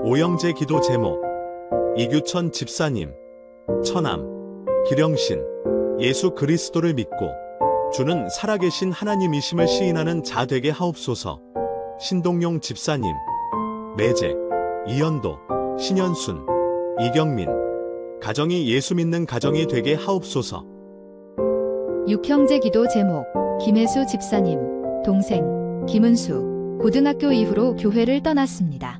오영재 기도 제목. 이규천 집사님. 처남. 기령신. 예수 그리스도를 믿고 주는 살아계신 하나님이심을 시인하는 자 되게 하옵소서. 신동용 집사님. 매제. 이연도. 신현순. 이경민. 가정이 예수 믿는 가정이 되게 하옵소서. 육형제 기도 제목. 김혜수 집사님. 동생. 김은수. 고등학교 이후로 교회를 떠났습니다.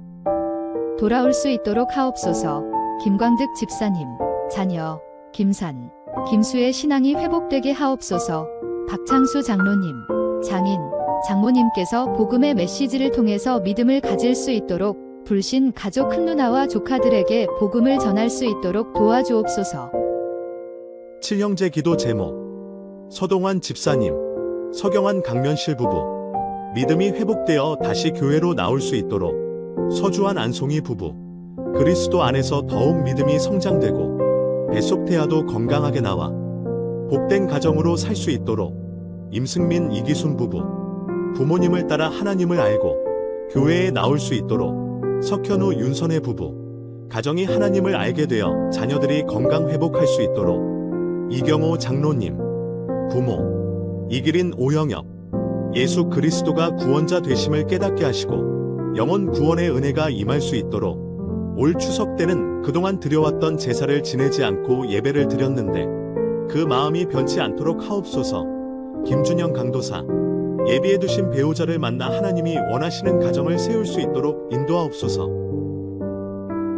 돌아올 수 있도록 하옵소서. 김광득 집사님. 자녀. 김산. 김수의 신앙이 회복되게 하옵소서. 박창수 장로님. 장인. 장모님께서 복음의 메시지를 통해서 믿음을 가질 수 있도록 불신 가족 큰누나와 조카들에게 복음을 전할 수 있도록 도와주옵소서. 칠형제 기도 제목. 서동환 집사님. 서경환 강면실 부부. 믿음이 회복되어 다시 교회로 나올 수 있도록. 서주환 안송이 부부. 그리스도 안에서 더욱 믿음이 성장되고 배속태아도 건강하게 나와 복된 가정으로 살 수 있도록. 임승민 이기순 부부. 부모님을 따라 하나님을 알고 교회에 나올 수 있도록. 석현우 윤선혜 부부. 가정이 하나님을 알게 되어 자녀들이 건강 회복할 수 있도록. 이경호 장로님. 부모. 이기린 오영엽. 예수 그리스도가 구원자 되심을 깨닫게 하시고 영혼 구원의 은혜가 임할 수 있도록. 올 추석 때는 그동안 드려왔던 제사를 지내지 않고 예배를 드렸는데 그 마음이 변치 않도록 하옵소서. 김준영 강도사. 예비해 두신 배우자를 만나 하나님이 원하시는 가정을 세울 수 있도록 인도하옵소서.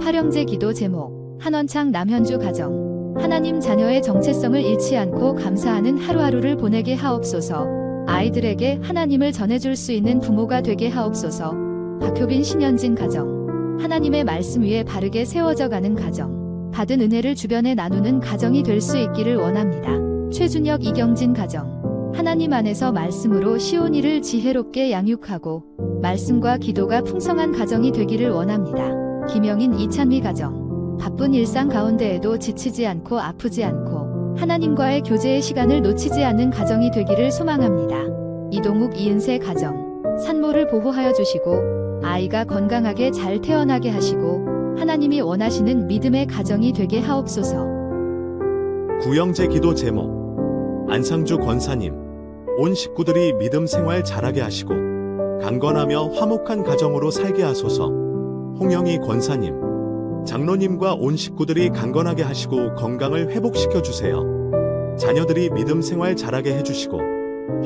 팔형제 기도 제목. 한원창 남현주 가정. 하나님 자녀의 정체성을 잃지 않고 감사하는 하루하루를 보내게 하옵소서. 아이들에게 하나님을 전해줄 수 있는 부모가 되게 하옵소서. 박효빈 신현진 가정. 하나님의 말씀 위에 바르게 세워져 가는 가정. 받은 은혜를 주변에 나누는 가정이 될 수 있기를 원합니다. 최준혁 이경진 가정. 하나님 안에서 말씀으로 시온이를 지혜롭게 양육하고 말씀과 기도가 풍성한 가정이 되기를 원합니다. 김영인 이찬미 가정. 바쁜 일상 가운데에도 지치지 않고 아프지 않고 하나님과의 교제의 시간을 놓치지 않는 가정이 되기를 소망합니다. 이동욱 이은세 가정. 산모를 보호하여 주시고 아이가 건강하게 잘 태어나게 하시고 하나님이 원하시는 믿음의 가정이 되게 하옵소서. 구형제 기도 제목. 안상주 권사님. 온 식구들이 믿음 생활 잘하게 하시고 강건하며 화목한 가정으로 살게 하소서. 홍영희 권사님. 장로님과 온 식구들이 강건하게 하시고 건강을 회복시켜 주세요. 자녀들이 믿음 생활 잘하게 해주시고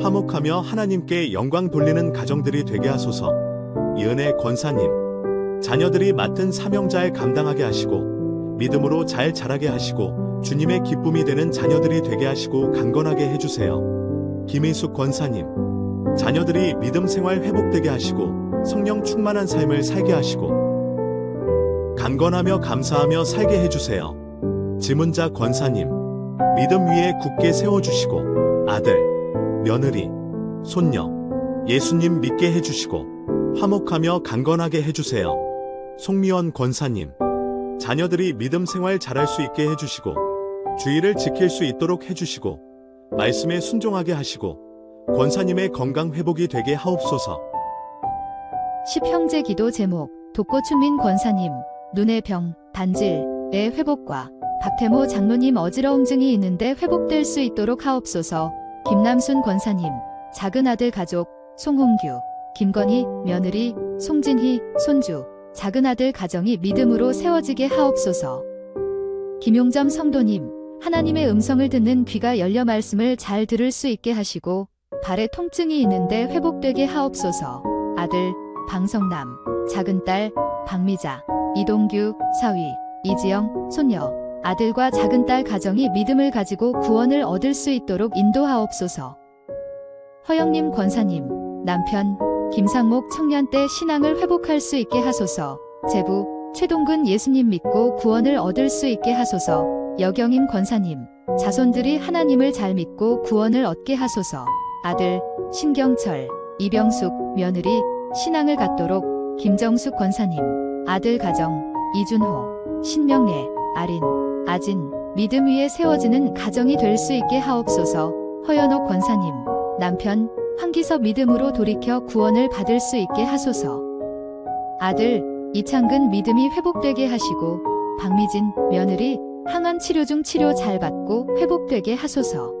화목하며 하나님께 영광 돌리는 가정들이 되게 하소서. 이은혜 권사님. 자녀들이 맡은 사명 잘 감당하게 하시고 믿음으로 잘 자라게 하시고 주님의 기쁨이 되는 자녀들이 되게 하시고 강건하게 해주세요. 김희숙 권사님. 자녀들이 믿음 생활 회복되게 하시고 성령 충만한 삶을 살게 하시고 강건하며 감사하며 살게 해주세요. 지문자 권사님. 믿음 위에 굳게 세워주시고 아들, 며느리, 손녀, 예수님 믿게 해주시고 화목하며 강건하게 해주세요. 송미원 권사님. 자녀들이 믿음 생활 잘할 수 있게 해주시고 주의를 지킬 수 있도록 해주시고 말씀에 순종하게 하시고 권사님의 건강 회복이 되게 하옵소서. 십형제 기도 제목. 독고춘민 권사님. 눈의 병, 단질의 회복과 박태모 장로님 어지러움 증이 있는데 회복될 수 있도록 하옵소서. 김남순 권사님. 작은 아들 가족. 송홍규, 김건희, 며느리, 송진희, 손주, 작은 아들 가정이 믿음으로 세워지게 하옵소서. 김용점 성도님. 하나님의 음성을 듣는 귀가 열려 말씀을 잘 들을 수 있게 하시고 발에 통증이 있는데 회복되게 하옵소서. 아들, 방성남, 작은딸, 박미자, 이동규, 사위, 이지영, 손녀, 아들과 작은딸 가정이 믿음을 가지고 구원을 얻을 수 있도록 인도하옵소서. 허영님 권사님. 남편, 김상목 청년 때 신앙을 회복할 수 있게 하소서. 제부, 최동근 예수님 믿고 구원을 얻을 수 있게 하소서. 여경임 권사님. 자손들이 하나님을 잘 믿고 구원을 얻게 하소서. 아들, 신경철, 이병숙, 며느리, 신앙을 갖도록. 김정숙 권사님. 아들 가정, 이준호, 신명래, 아린, 아진, 믿음 위에 세워지는 가정이 될 수 있게 하옵소서. 허연옥 권사님. 남편, 황기서 믿음으로 돌이켜 구원을 받을 수 있게 하소서. 아들, 이창근 믿음이 회복되게 하시고 박미진 며느리 항암 치료 중 치료 잘 받고 회복되게 하소서.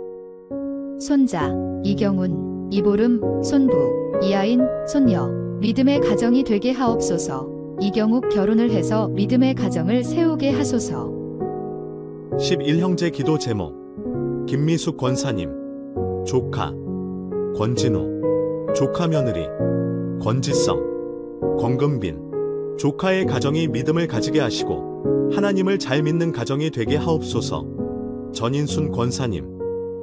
손자 이경훈, 이보름, 손부, 이하인, 손녀 믿음의 가정이 되게 하옵소서. 이경욱 결혼을 해서 믿음의 가정을 세우게 하소서. 11형제 기도 제목 김미숙 권사님 조카 권진우 조카 며느리 권지성 권금빈 조카의 가정이 믿음을 가지게 하시고 하나님을 잘 믿는 가정이 되게 하옵소서. 전인순 권사님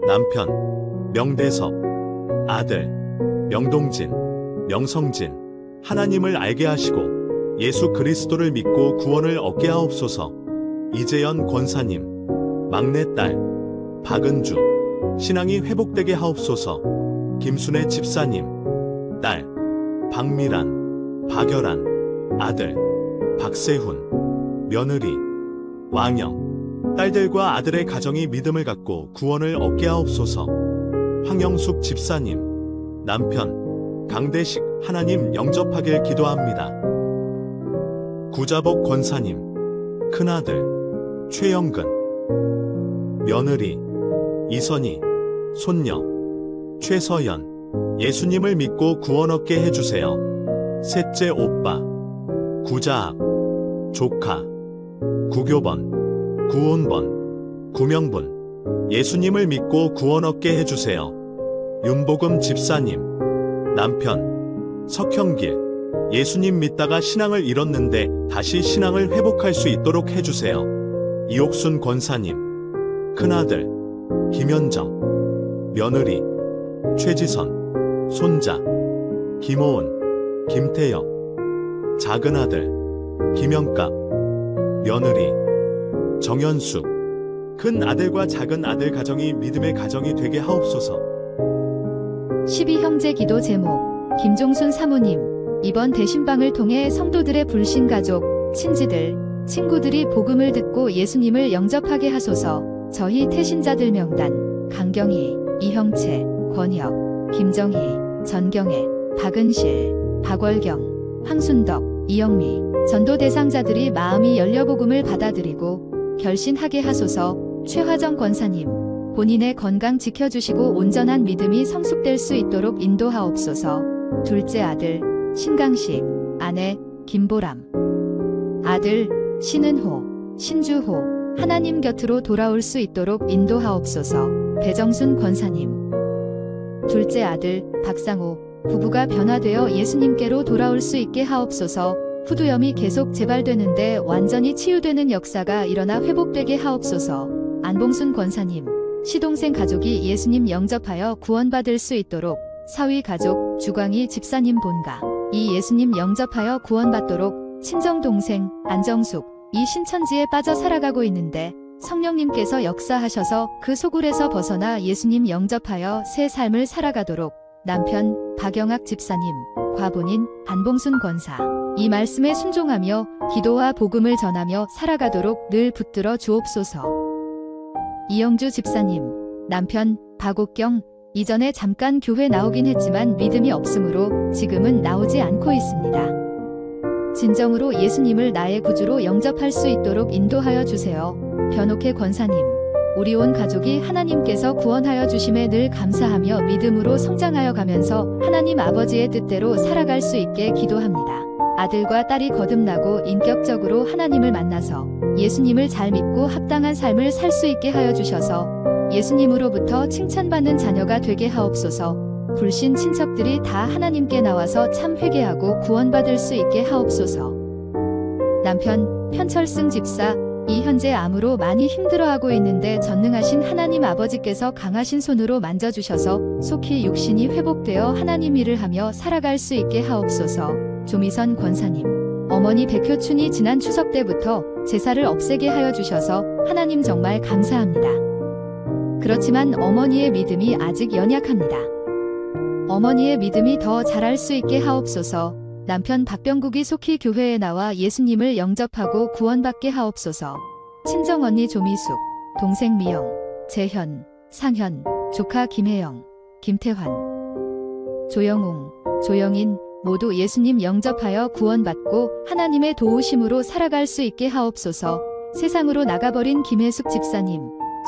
남편 명대섭 아들 명동진 명성진 하나님을 알게 하시고 예수 그리스도를 믿고 구원을 얻게 하옵소서. 이재연 권사님 막내딸 박은주 신앙이 회복되게 하옵소서. 김순애 집사님 딸 박미란 박열한 아들 박세훈 며느리 왕영 딸들과 아들의 가정이 믿음을 갖고 구원을 얻게 하옵소서. 황영숙 집사님 남편 강대식 하나님 영접하길 기도합니다. 구자복 권사님 큰아들 최영근 며느리 이선희 손녀 최서연 예수님을 믿고 구원 얻게 해주세요. 셋째 오빠 구자학 조카 구교번 구온번 구명분 예수님을 믿고 구원 얻게 해주세요. 윤복음 집사님 남편 석형길 예수님 믿다가 신앙을 잃었는데 다시 신앙을 회복할 수 있도록 해주세요. 이옥순 권사님 큰아들 김현정 며느리 최지선 손자 김호은 김태영 작은아들 김영갑 며느리 정현숙 큰아들과 작은아들 가정이 믿음의 가정이 되게 하옵소서. 12형제 기도 제목 김종순 사모님 이번 대신방을 통해 성도들의 불신 가족, 친지들, 친구들이 복음을 듣고 예수님을 영접하게 하소서. 저희 태신자들 명단 강경희, 이형채, 권혁, 김정희, 전경애, 박은실, 박월경, 황순덕, 이영미 전도 대상자들이 마음이 열려 복음을 받아들이고 결신하게 하소서. 최화정 권사님 본인의 건강 지켜주시고 온전한 믿음이 성숙될 수 있도록 인도하옵소서. 둘째 아들 신강식 아내 김보람 아들 신은호 신주호 하나님 곁으로 돌아올 수 있도록 인도하옵소서. 배정순 권사님 둘째 아들 박상호 부부가 변화되어 예수님께로 돌아올 수 있게 하옵소서. 후두염이 계속 재발되는데 완전히 치유되는 역사가 일어나 회복되게 하옵소서. 안봉순 권사님 시동생 가족이 예수님 영접하여 구원받을 수 있도록 사위 가족 주광희 집사님 본가 이 예수님 영접하여 구원받도록 친정동생 안정숙 이 신천지에 빠져 살아가고 있는데 성령님께서 역사하셔서 그 소굴에서 벗어나 예수님 영접하여 새 삶을 살아가도록 남편 박영학 집사님 과본인 안봉순 권사 이 말씀에 순종하며 기도와 복음을 전하며 살아가도록 늘 붙들어 주옵소서. 이영주 집사님 남편 박옥경 이전에 잠깐 교회 나오긴 했지만 믿음이 없으므로 지금은 나오지 않고 있습니다. 진정으로 예수님을 나의 구주로 영접할 수 있도록 인도하여 주세요. 변옥혜 권사님 우리 온 가족이 하나님께서 구원하여 주심에 늘 감사하며 믿음으로 성장하여 가면서 하나님 아버지의 뜻대로 살아갈 수 있게 기도합니다. 아들과 딸이 거듭나고 인격적으로 하나님을 만나서 예수님을 잘 믿고 합당한 삶을 살 수 있게 하여 주셔서 예수님으로부터 칭찬받는 자녀가 되게 하옵소서. 불신 친척들이 다 하나님께 나와서 참 회개하고 구원받을 수 있게 하옵소서. 남편 편철승 집사 이 현재 암으로 많이 힘들어하고 있는데 전능하신 하나님 아버지께서 강하신 손으로 만져주셔서 속히 육신이 회복되어 하나님 일을 하며 살아갈 수 있게 하옵소서. 조미선 권사님 어머니 백효춘이 지난 추석 때부터 제사를 없애게 하여 주셔서 하나님 정말 감사합니다. 그렇지만 어머니의 믿음이 아직 연약합니다. 어머니의 믿음이 더 자랄 수 있게 하옵소서. 남편 박병국이 속히 교회에 나와 예수님을 영접하고 구원받게 하옵소서. 친정언니 조미숙, 동생 미영, 재현, 상현, 조카 김혜영, 김태환, 조영웅, 조영인, 모두 예수님 영접하여 구원받고 하나님의 도우심으로 살아갈 수 있게 하옵소서. 세상으로 나가버린 김혜숙 집사님,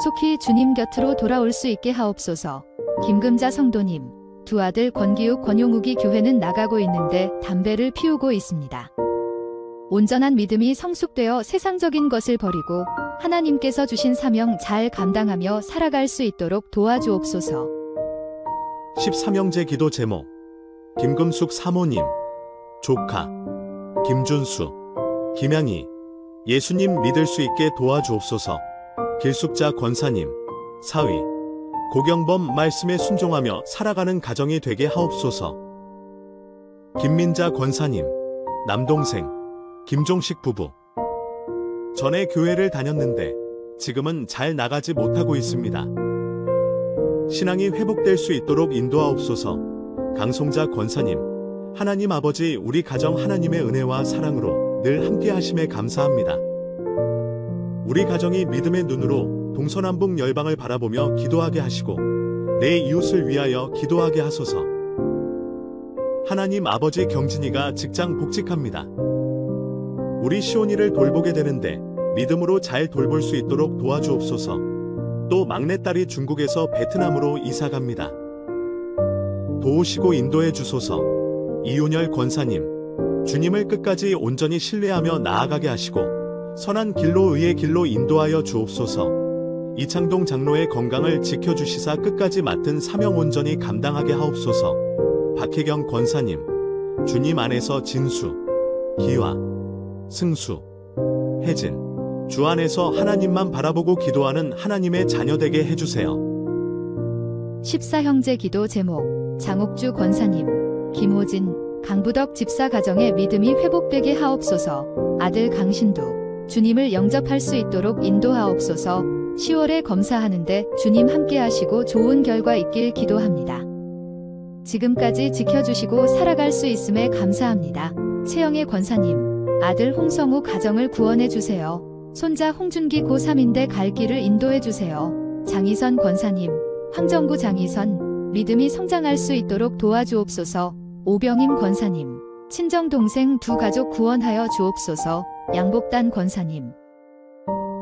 속히 주님 곁으로 돌아올 수 있게 하옵소서. 김금자 성도님, 두 아들 권기욱, 권용욱이 교회는 나가고 있는데 담배를 피우고 있습니다. 온전한 믿음이 성숙되어 세상적인 것을 버리고 하나님께서 주신 사명 잘 감당하며 살아갈 수 있도록 도와주옵소서. 13형제 기도 제목 김금숙 사모님, 조카 김준수, 김양희, 예수님 믿을 수 있게 도와주옵소서. 길숙자 권사님, 사위 고경범 말씀에 순종하며 살아가는 가정이 되게 하옵소서. 김민자 권사님, 남동생 김종식 부부. 전에 교회를 다녔는데 지금은 잘 나가지 못하고 있습니다. 신앙이 회복될 수 있도록 인도하옵소서. 강송자 권사님, 하나님 아버지 우리 가정 하나님의 은혜와 사랑으로 늘 함께 하심에 감사합니다. 우리 가정이 믿음의 눈으로 동서남북 열방을 바라보며 기도하게 하시고 내 이웃을 위하여 기도하게 하소서. 하나님 아버지 경진이가 직장 복직합니다. 우리 시온이를 돌보게 되는데 믿음으로 잘 돌볼 수 있도록 도와주옵소서. 또 막내딸이 중국에서 베트남으로 이사갑니다. 도우시고 인도해 주소서. 이윤열 권사님, 주님을 끝까지 온전히 신뢰하며 나아가게 하시고 선한 길로 의의 길로 인도하여 주옵소서. 이창동 장로의 건강을 지켜주시사 끝까지 맡은 사명 온전히 감당하게 하옵소서. 박혜경 권사님, 주님 안에서 진수, 기화, 승수, 혜진, 주 안에서 하나님만 바라보고 기도하는 하나님의 자녀 되게 해주세요. 14형제 기도 제목 장옥주 권사님, 김호진, 강부덕 집사 가정의 믿음이 회복되게 하옵소서. 아들 강신두, 주님을 영접할 수 있도록 인도하옵소서. 10월에 검사하는데 주님 함께 하시고 좋은 결과 있길 기도합니다. 지금까지 지켜주시고 살아갈 수 있음에 감사합니다. 최영애 권사님, 아들 홍성우 가정을 구원해 주세요. 손자 홍준기 고3인데 갈 길을 인도해 주세요. 장희선 권사님, 황정구 장희선, 믿음이 성장할 수 있도록 도와주옵소서. 오병임 권사님, 친정동생 두 가족 구원하여 주옵소서. 양복단 권사님,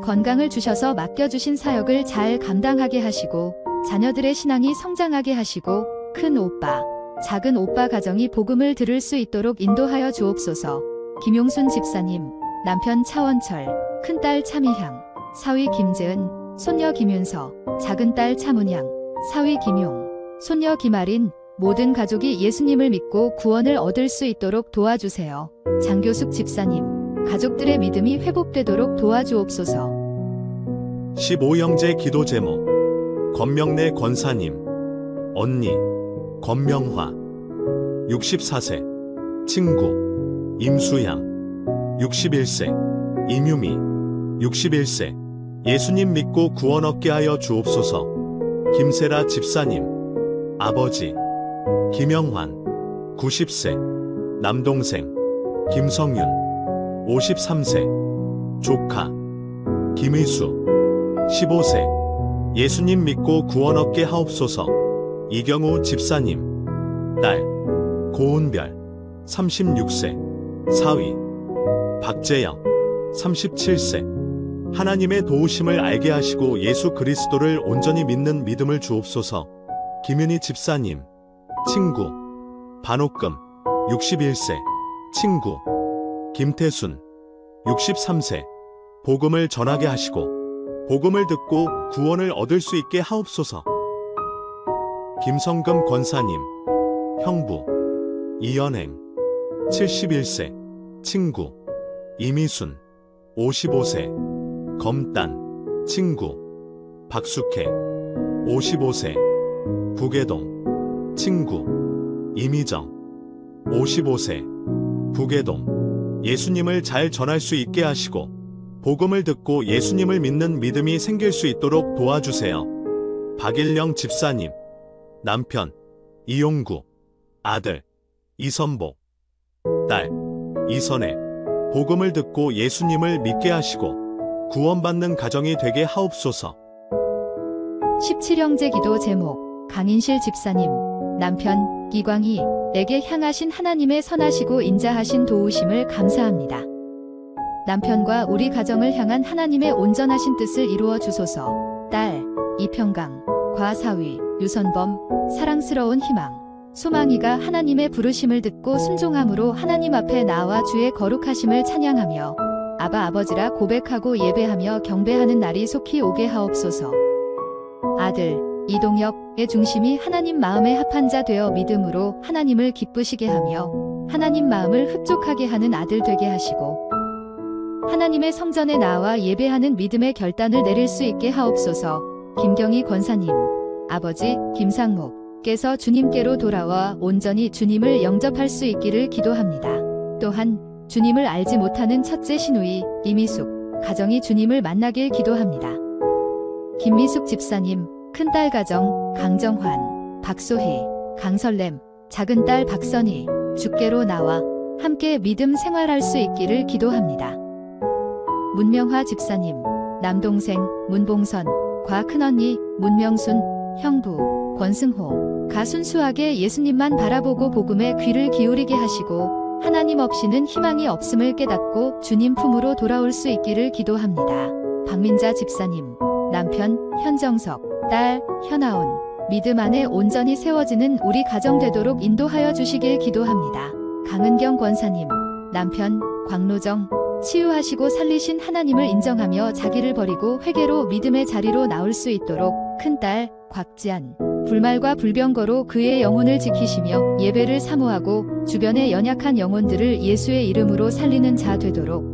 건강을 주셔서 맡겨주신 사역을 잘 감당하게 하시고 자녀들의 신앙이 성장하게 하시고 큰 오빠, 작은 오빠 가정이 복음을 들을 수 있도록 인도하여 주옵소서. 김용순 집사님, 남편 차원철, 큰딸 차미향, 사위 김재은, 손녀 김윤서, 작은딸 차문향, 사위 김용, 손녀 김아린, 모든 가족이 예수님을 믿고 구원을 얻을 수 있도록 도와주세요. 장교숙 집사님, 가족들의 믿음이 회복되도록 도와주옵소서. 15형제 기도 제목 권명래 권사님, 언니 권명화, 64세 친구 임수양, 61세 임유미, 61세 예수님 믿고 구원 얻게 하여 주옵소서. 김세라 집사님, 아버지 김영환, 90세 남동생 김성윤, 53세 조카 김의수, 15세 예수님 믿고 구원 얻게 하옵소서. 이경우 집사님, 딸 고은별, 36세 사위 박재영, 37세 하나님의 도우심을 알게 하시고 예수 그리스도를 온전히 믿는 믿음을 주옵소서. 김윤희 집사님, 친구 반옥금, 61세 친구 김태순, 63세 복음을 전하게 하시고 복음을 듣고 구원을 얻을 수 있게 하옵소서. 김성금 권사님, 형부 이연행, 71세 친구 이미순, 55세 검단 친구 박숙혜, 55세 부계동 친구 이미정, 55세 부계동 예수님을 잘 전할 수 있게 하시고 복음을 듣고 예수님을 믿는 믿음이 생길 수 있도록 도와주세요. 박일령 집사님, 남편 이용구, 아들 이선복, 딸 이선혜 복음을 듣고 예수님을 믿게 하시고 구원받는 가정이 되게 하옵소서. 17형제 기도 제목 강인실 집사님, 남편 이광희에게 향하신 하나님의 선하시고 인자하신 도우심을 감사합니다. 남편과 우리 가정을 향한 하나님의 온전하신 뜻을 이루어 주소서. 딸 이평강, 과사위, 유선범, 사랑스러운 희망, 소망이가 하나님의 부르심을 듣고 순종함으로 하나님 앞에 나와 주의 거룩하심을 찬양하며 아바 아버지라 고백하고 예배하며 경배하는 날이 속히 오게 하옵소서. 아들 이동혁의 중심이 하나님 마음에 합한 자 되어 믿음으로 하나님을 기쁘시게 하며 하나님 마음을 흡족하게 하는 아들 되게 하시고 하나님의 성전에 나와 예배하는 믿음의 결단을 내릴 수 있게 하옵소서. 김경희 권사님, 아버지 김상목께서 주님께로 돌아와 온전히 주님을 영접할 수 있기를 기도합니다. 또한 주님을 알지 못하는 첫째 신우이 이미숙 가정이 주님을 만나길 기도합니다. 김미숙 집사님, 큰딸 가정 강정환, 박소희, 강설렘, 작은딸 박선희 주께로 나와 함께 믿음 생활할 수 있기를 기도합니다. 문명화 집사님, 남동생 문봉선, 과 큰언니 문명순, 형부 권승호 가 순수하게 예수님만 바라보고 복음에 귀를 기울이게 하시고 하나님 없이는 희망이 없음을 깨닫고 주님 품으로 돌아올 수 있기를 기도합니다. 박민자 집사님, 남편 현정석, 딸 현아온 믿음 안에 온전히 세워지는 우리 가정 되도록 인도하여 주시길 기도합니다. 강은경 권사님, 남편 광로정 치유하시고 살리신 하나님을 인정하며 자기를 버리고 회개로 믿음의 자리로 나올 수 있도록 큰딸 곽지안 불말과 불병거로 그의 영혼을 지키시며 예배를 사모하고 주변의 연약한 영혼들을 예수의 이름으로 살리는 자 되도록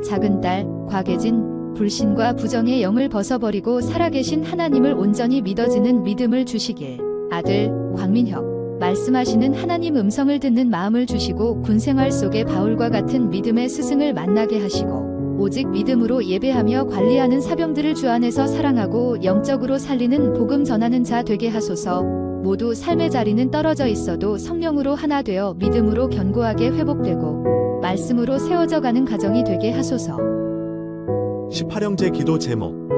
작은딸 곽예진 불신과 부정의 영을 벗어버리고 살아계신 하나님을 온전히 믿어지는 믿음을 주시길 아들 광민혁 말씀하시는 하나님 음성을 듣는 마음을 주시고 군생활 속에 바울과 같은 믿음의 스승을 만나게 하시고 오직 믿음으로 예배하며 관리하는 사병들을 주 안에서 사랑하고 영적으로 살리는 복음 전하는 자 되게 하소서. 모두 삶의 자리는 떨어져 있어도 성령으로 하나 되어 믿음으로 견고하게 회복되고 말씀으로 세워져 가는 가정이 되게 하소서. 18형제 기도 제목,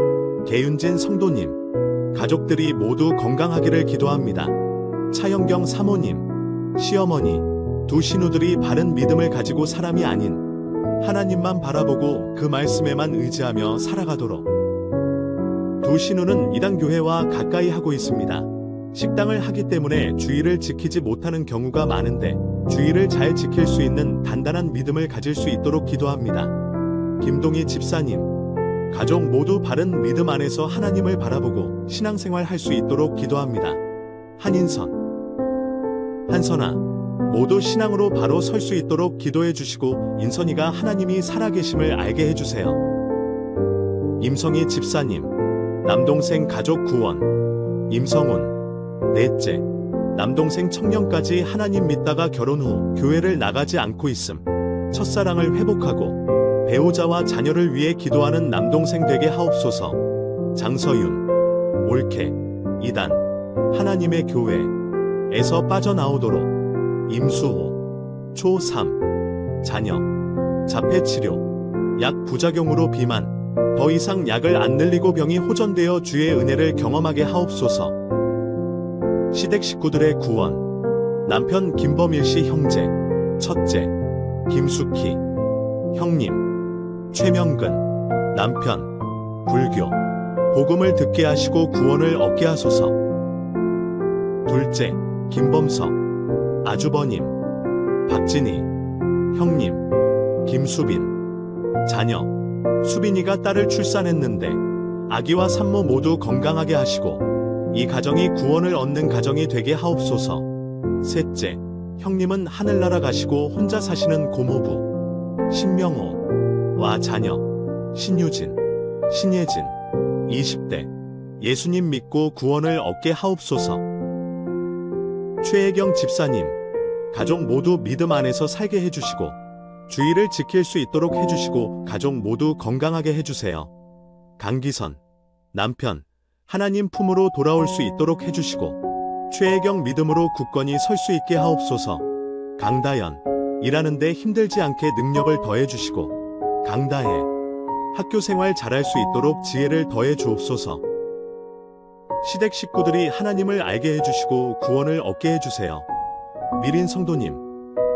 개윤진 성도님, 가족들이 모두 건강하기를 기도합니다. 차영경 사모님, 시어머니, 두 신우들이 바른 믿음을 가지고 사람이 아닌 하나님만 바라보고 그 말씀에만 의지하며 살아가도록. 두 신우는 이단 교회와 가까이 하고 있습니다. 식당을 하기 때문에 주의를 지키지 못하는 경우가 많은데 주의를 잘 지킬 수 있는 단단한 믿음을 가질 수 있도록 기도합니다. 김동희 집사님, 가족 모두 바른 믿음 안에서 하나님을 바라보고 신앙생활 할 수 있도록 기도합니다. 한인선, 한선아, 모두 신앙으로 바로 설 수 있도록 기도해 주시고 인선이가 하나님이 살아계심을 알게 해주세요. 임성희 집사님, 남동생 가족 구원, 임성훈, 넷째, 남동생 청년까지 하나님 믿다가 결혼 후 교회를 나가지 않고 있음, 첫사랑을 회복하고 배우자와 자녀를 위해 기도하는 남동생 되게 하옵소서. 장서윤, 올케, 이단, 하나님의 교회에서 빠져나오도록. 임수호, 초3, 자녀, 자폐치료, 약 부작용으로 비만, 더 이상 약을 안 늘리고 병이 호전되어 주의 은혜를 경험하게 하옵소서. 시댁 식구들의 구원, 남편 김범일씨 형제, 첫째, 김숙희, 형님, 최명근, 남편, 불교, 복음을 듣게 하시고 구원을 얻게 하소서. 둘째, 김범석, 아주버님, 박진희, 형님, 김수빈, 자녀, 수빈이가 딸을 출산했는데 아기와 산모 모두 건강하게 하시고 이 가정이 구원을 얻는 가정이 되게 하옵소서. 셋째, 형님은 하늘나라 가시고 혼자 사시는 고모부, 신명호와 자녀, 신유진, 신예진, 20대, 예수님 믿고 구원을 얻게 하옵소서. 최혜경 집사님, 가족 모두 믿음 안에서 살게 해주시고 주의를 지킬 수 있도록 해주시고 가족 모두 건강하게 해주세요. 강기선, 남편, 하나님 품으로 돌아올 수 있도록 해주시고 최혜경 믿음으로 굳건히 설 수 있게 하옵소서. 강다연, 일하는데 힘들지 않게 능력을 더해주시고 강다혜, 학교생활 잘할 수 있도록 지혜를 더해 주옵소서. 시댁 식구들이 하나님을 알게 해주시고 구원을 얻게 해주세요. 미린 성도님,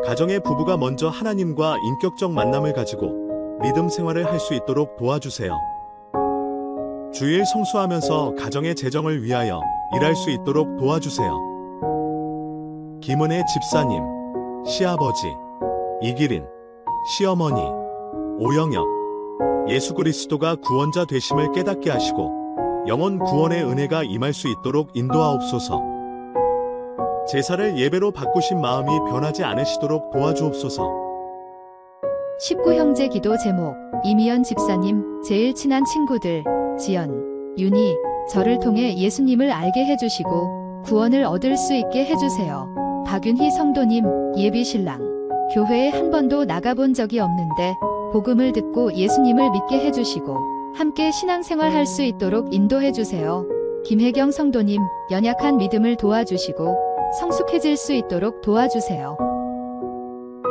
가정의 부부가 먼저 하나님과 인격적 만남을 가지고 믿음 생활을 할 수 있도록 도와주세요. 주일 성수하면서 가정의 재정을 위하여 일할 수 있도록 도와주세요. 김은혜 집사님, 시아버지, 이기린, 시어머니, 오영혁, 예수 그리스도가 구원자 되심을 깨닫게 하시고 영혼 구원의 은혜가 임할 수 있도록 인도하옵소서. 제사를 예배로 바꾸신 마음이 변하지 않으시도록 도와주옵소서. 19형제 기도 제목, 이미연 집사님, 제일 친한 친구들, 지연, 윤희, 저를 통해 예수님을 알게 해주시고 구원을 얻을 수 있게 해주세요. 박윤희 성도님, 예비신랑, 교회에 한 번도 나가본 적이 없는데 복음을 듣고 예수님을 믿게 해주시고 함께 신앙생활 할 수 있도록 인도해주세요. 김혜경 성도님, 연약한 믿음을 도와주시고 성숙해질 수 있도록 도와주세요.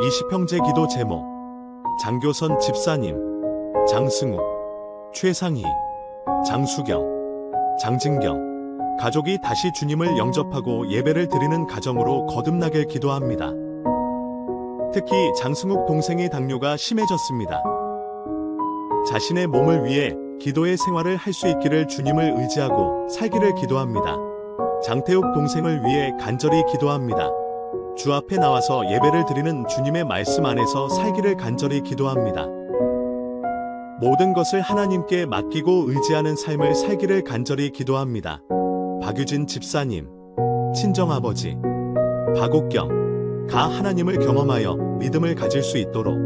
20형제 기도 제목, 장교선 집사님, 장승우, 최상희, 장수경, 장진경, 가족이 다시 주님을 영접하고 예배를 드리는 가정으로 거듭나길 기도합니다. 특히 장승욱 동생의 당뇨가 심해졌습니다. 자신의 몸을 위해 기도의 생활을 할 수 있기를 주님을 의지하고 살기를 기도합니다. 장태욱 동생을 위해 간절히 기도합니다. 주 앞에 나와서 예배를 드리는 주님의 말씀 안에서 살기를 간절히 기도합니다. 모든 것을 하나님께 맡기고 의지하는 삶을 살기를 간절히 기도합니다. 박유진 집사님, 친정아버지, 박옥경, 가 하나님을 경험하여 믿음을 가질 수 있도록,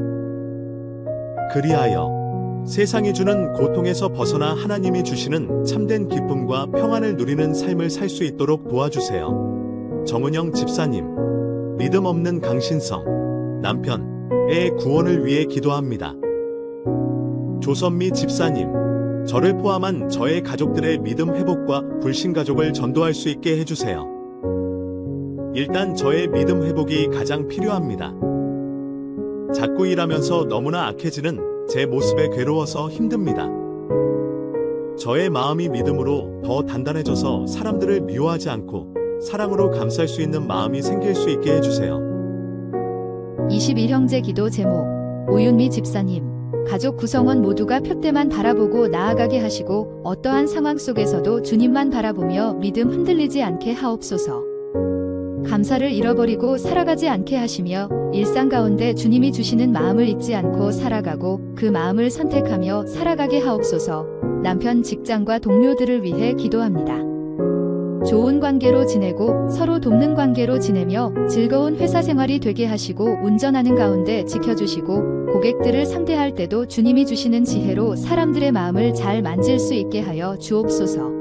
그리하여 세상이 주는 고통에서 벗어나 하나님이 주시는 참된 기쁨과 평안을 누리는 삶을 살 수 있도록 도와주세요. 정은영 집사님, 믿음 없는 강신성, 남편의 구원을 위해 기도합니다. 조선미 집사님, 저를 포함한 저의 가족들의 믿음 회복과 불신 가족을 전도할 수 있게 해주세요. 일단 저의 믿음 회복이 가장 필요합니다. 자꾸 일하면서 너무나 악해지는 제 모습에 괴로워서 힘듭니다. 저의 마음이 믿음으로 더 단단해져서 사람들을 미워하지 않고 사랑으로 감쌀 수 있는 마음이 생길 수 있게 해주세요. 21형제 기도 제목, 오윤미 집사님, 가족 구성원 모두가 표대만 바라보고 나아가게 하시고 어떠한 상황 속에서도 주님만 바라보며 믿음 흔들리지 않게 하옵소서. 감사를 잃어버리고 살아가지 않게 하시며 일상 가운데 주님이 주시는 마음을 잊지 않고 살아가고 그 마음을 선택하며 살아가게 하옵소서. 남편, 직장과 동료들을 위해 기도합니다. 좋은 관계로 지내고 서로 돕는 관계로 지내며 즐거운 회사 생활이 되게 하시고 운전하는 가운데 지켜주시고 고객들을 상대할 때도 주님이 주시는 지혜로 사람들의 마음을 잘 만질 수 있게 하여 주옵소서.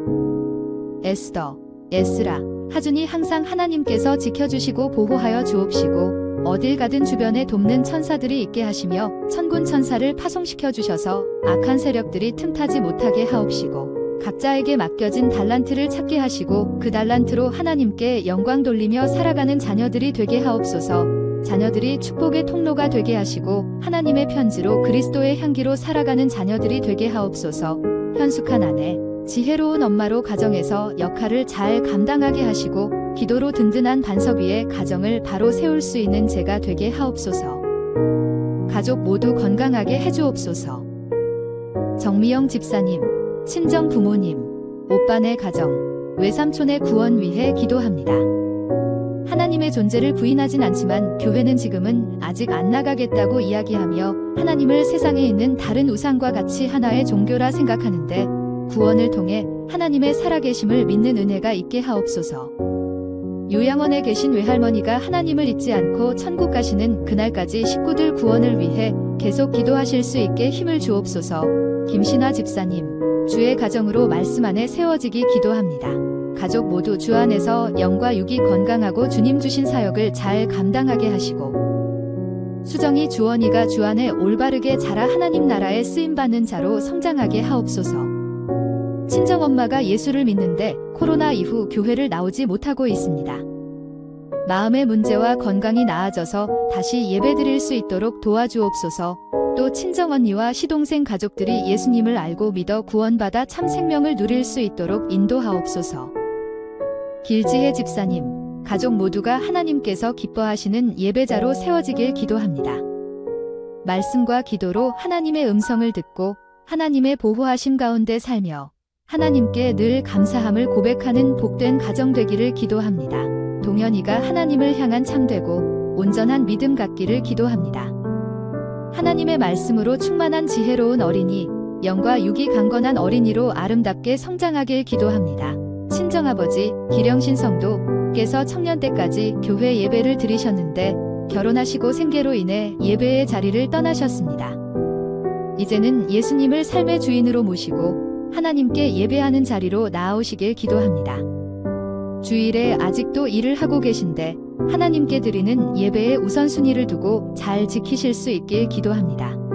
에스더, 에스라, 하준이 항상 하나님께서 지켜주시고 보호하여 주옵시고 어딜 가든 주변에 돕는 천사들이 있게 하시며 천군 천사를 파송시켜 주셔서 악한 세력들이 틈타지 못하게 하옵시고 각자에게 맡겨진 달란트를 찾게 하시고 그 달란트로 하나님께 영광 돌리며 살아가는 자녀들이 되게 하옵소서. 자녀들이 축복의 통로가 되게 하시고 하나님의 편지로 그리스도의 향기로 살아가는 자녀들이 되게 하옵소서. 현숙한 아내, 지혜로운 엄마로 가정에서 역할을 잘 감당하게 하시고 기도로 든든한 반석 위에 가정을 바로 세울 수 있는 제가 되게 하옵소서. 가족 모두 건강하게 해주옵소서. 정미영 집사님, 친정 부모님, 오빠네 가정, 외삼촌의 구원 위해 기도합니다. 하나님의 존재를 부인하진 않지만 교회는 지금은 아직 안 나가겠다고 이야기하며 하나님을 세상에 있는 다른 우상과 같이 하나의 종교라 생각하는데 구원을 통해 하나님의 살아계심을 믿는 은혜가 있게 하옵소서. 요양원에 계신 외할머니가 하나님을 잊지 않고 천국 가시는 그날까지 식구들 구원을 위해 계속 기도하실 수 있게 힘을 주옵소서. 김신화 집사님, 주의 가정으로 말씀 안에 세워지기 기도합니다. 가족 모두 주 안에서 영과 육이 건강하고 주님 주신 사역을 잘 감당하게 하시고 수정이 주원이가 주 안에 올바르게 자라 하나님 나라에 쓰임받는 자로 성장하게 하옵소서. 친정엄마가 예수를 믿는데 코로나 이후 교회를 나오지 못하고 있습니다. 마음의 문제와 건강이 나아져서 다시 예배드릴 수 있도록 도와주옵소서. 또 친정언니와 시동생 가족들이 예수님을 알고 믿어 구원받아 참 생명을 누릴 수 있도록 인도하옵소서. 길지혜 집사님, 가족 모두가 하나님께서 기뻐하시는 예배자로 세워지길 기도합니다. 말씀과 기도로 하나님의 음성을 듣고 하나님의 보호하심 가운데 살며 하나님께 늘 감사함을 고백하는 복된 가정 되기를 기도합니다. 동현이가 하나님을 향한 참되고 온전한 믿음 갖기를 기도합니다. 하나님의 말씀으로 충만한 지혜로운 어린이, 영과 육이 강건한 어린이로 아름답게 성장하길 기도합니다. 친정아버지 기령신 성도께서 청년 때까지 교회 예배를 드리셨는데 결혼하시고 생계로 인해 예배의 자리를 떠나셨습니다. 이제는 예수님을 삶의 주인으로 모시고 하나님께 예배하는 자리로 나아오시길 기도합니다. 주일에 아직도 일을 하고 계신데 하나님께 드리는 예배의 우선순위를 두고 잘 지키실 수 있길 기도합니다.